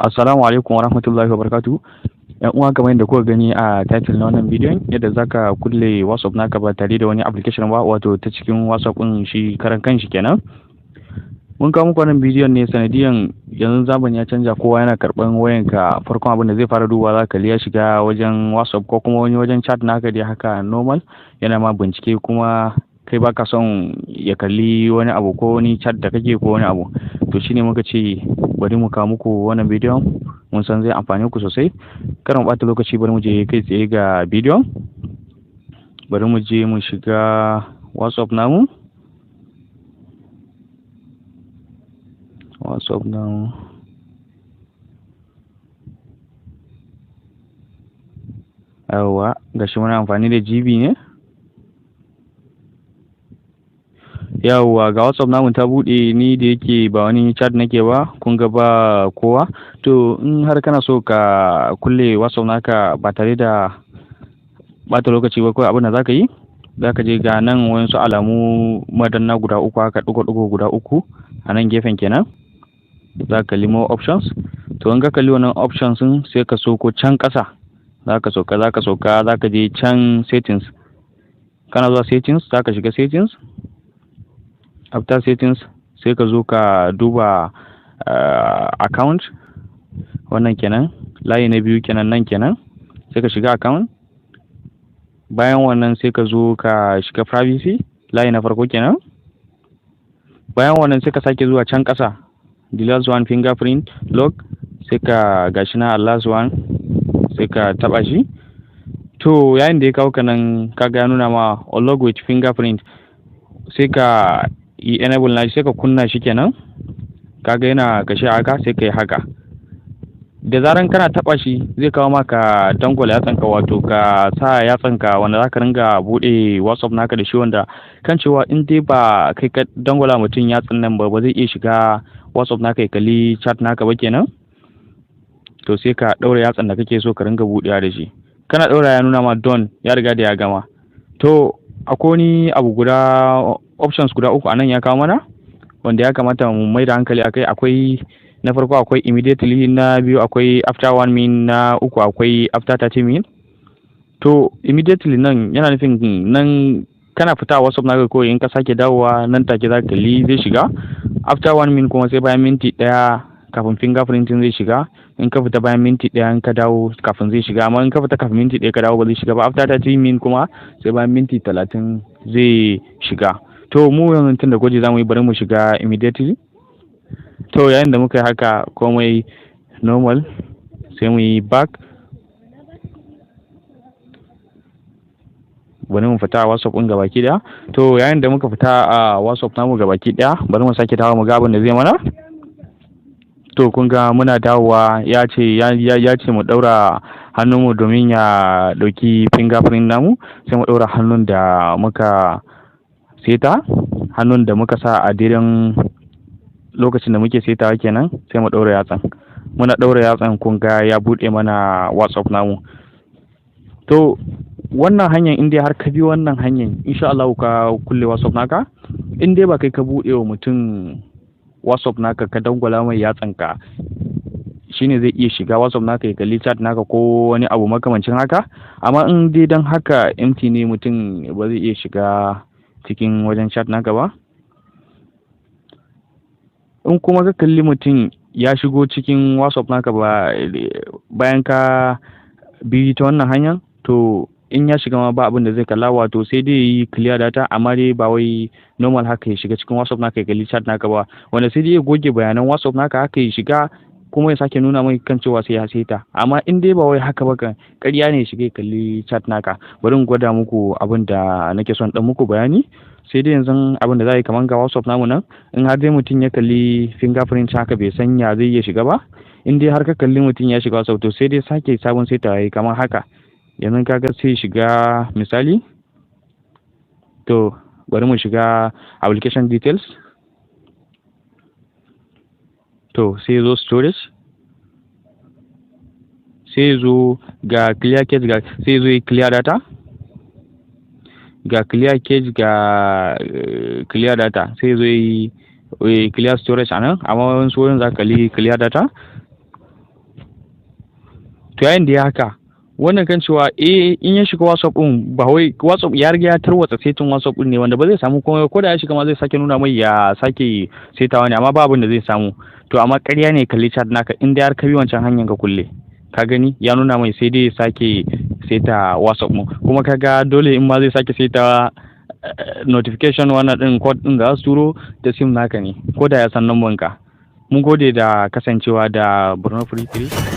Assalamu alaikum wa rahmatullahi wa barakatuhu. ‘Yan uwa, kamar yadda kuka gani a title na wannan bidiyon, yadda zaka kulle WhatsApp naka ba tare da wani application ba, wato ta cikin WhatsApp ɗin shi karan kanshi kenan. Mun kawo muku wannan bidiyon ne sanadiyan yanzu zamani ya canja, kowa yana karɓan wayanka. Farkon abin da zai fara duba za ka ya shiga wajen WhatsApp ko kuma wani wajen chat naka dai haka normal, yana ma bincike, kuma kai baka son ya kalli wani abu ko wani chat da kake ko wani abu. To shine muka ce bari mu kawo muku wannan bidiyon, mun san zai amfane ku sosai. Kar mu ɓata lokaci, bari mu je kai tsaye ga bidiyon. Bari mu je mu shiga WhatsApp namu. WhatsApp namu. Yawwa, gashi muna amfani da GB ne. Yawwa, ga WhatsApp namu ta buɗe, ni da yake ba wani chat nake ba, kun ga ba kowa. To in har kana so ka kulle WhatsApp naka ba tare da ɓata lokaci ba, kawai abin da zaka yi, zaka je ga nan wayansu alamu madanna guda uku haka, ɗigo-ɗigo guda uku a nan gefen kenan. Za ka kalli more options. To in ka kalli wannan options ɗin, sai ka sauko can ƙasa. Za ka sauka, za ka je can settings. Kana zuwa settings, za ka shiga settings. After settings, sai ka zo ka duba account. Wannan kenan, layi na biyu kenan, nan kenan. Sai ka shiga account. Bayan wannan sai ka zo ka shiga privacy, layi na farko kenan. Bayan wannan sai ka sake zuwa can ƙasa, the last one, fingerprint lock. Sai ka gashi na last one, sai ka taba shi. To yayin da ya kawo ka nan, kaga ya nuna ma unlock with fingerprint. Sai ka yi enable na shi, sai ka kunna shi kenan. Kaga yana kashe haka, sai ka yi haka. Da zaran kana taba shi, zai kawo maka dangwala yatsanka, wato ka sa yatsanka wanda zaka ringa bude WhatsApp naka da shi, wanda kan cewa in dai ba kai ka dangwala mutum yatsan nan ba zai iya shiga WhatsApp naka ya kalli chat naka ba kenan. To sai ka daura yatsan da kake so ka ringa budewa da shi. Kana daura ya nuna ma done, ya riga da ya gama. To akwai wani abu options guda uku anan ya kawo mana, wanda ya kamata mu mai da hankali akai. Akwai na farko akwai immediately, na biyu akwai after 1 minute, na uku akwai after 30 minutes. To immediately nan yana nufin nan kana fita WhatsApp naka ko in ka sake dawowa nan take za ka kalli zai shiga. After 1 minute kuma sai bayan minti ɗaya kafin fingerprinting zai shiga. In ka fita bayan minti ɗaya in ka dawo kafin zai shiga, amma in ka fita kafin minti ɗaya ka dawo ba zai shiga ba. After 30 minutes kuma sai bayan minti 30 zai shiga. To mu yanzu tun da gwaji za mu yi, bari mu shiga immediately. To yayin da muka yi haka komai normal, sai mu yi back. Bari mu fita a WhatsApp ɗin gabaki ɗaya. To yayin da muka fita a WhatsApp namu gabaki ɗaya, bari mu sake dawo mu ga abin da zai mana. To kun ga muna dawowa, ya ce mu ɗaura hannunmu domin ya ɗauki fingerprint namu. Sai mu ɗaura hannun da muka seta, hannun da muka sa a daidan lokacin da muke setawa kenan, sai mu ɗaura yatsan. Muna ɗaura yatsan, kun ga ya buɗe mana WhatsApp namu. To wannan hanyar, in dai har ka bi wannan hanyar, insha Allah ka kulle WhatsApp naka. In dai ba kai ka buɗe wa mutum WhatsApp naka ka dangwala mai yatsanka, shine zai iya shiga WhatsApp naka ya kalli chat naka ko wani abu makamancin haka. Amma in dai dan haka empty ne, mutum ba zai iya shiga cikin wajen chat naka ba. In kuma ka kalli mutum ya shigo cikin WhatsApp naka bayan ka bi ta wannan hanyar, to in ya shiga ma ba abin da zai kalla, wato sai dai yi clear data, amma dai ba wai normal haka ya shiga cikin WhatsApp naka ya kalli chat naka ba, wanda sai dai ya goge bayanan WhatsApp naka haka ya shiga, kuma ya sake nuna mai kan cewa sai ya seta. Amma in dai ba wai haka ba, kan ƙarya ne ya shiga ya kalli chat naka. Bari in gwada muku abin da nake son dan muku bayani. Sai dai yanzu abin da za a yi, kamar ga WhatsApp namu nan, in har dai mutum ya kalli fingerprint haka bai san ya zai iya shiga ba. In dai har ka kalli mutum ya shiga WhatsApp, to sai dai sake sabon seta yayi kamar haka. Yanzu kaga sai shiga misali. To bari mu shiga application details. To sai zo storage, sai zo ga clear cache, sai zo clear data. Ga clear cache, ga clear data, sai zo clear storage anan. Amma wasu wurin za ka kalli clear data. to yayin da ya haka wannan kan cewa in ya shiga WhatsApp din ba wai WhatsApp ya riga ya tarwatsa setin WhatsApp din ne wanda ba zai samu komai ko da ya shiga ma zai sake nuna mai ya sake setawa ne amma ba abin da zai samu. To amma ƙarya ne kalli chat naka in dai har ka bi wancan hanyar ka kulle ka gani ya nuna mai sai dai ya sake seta WhatsApp mu kuma kaga dole in ma zai sake seta notification wannan din code din da su turo da sim naka ne ko da ya san number ka. Mun gode da kasancewa da Borno Free 3.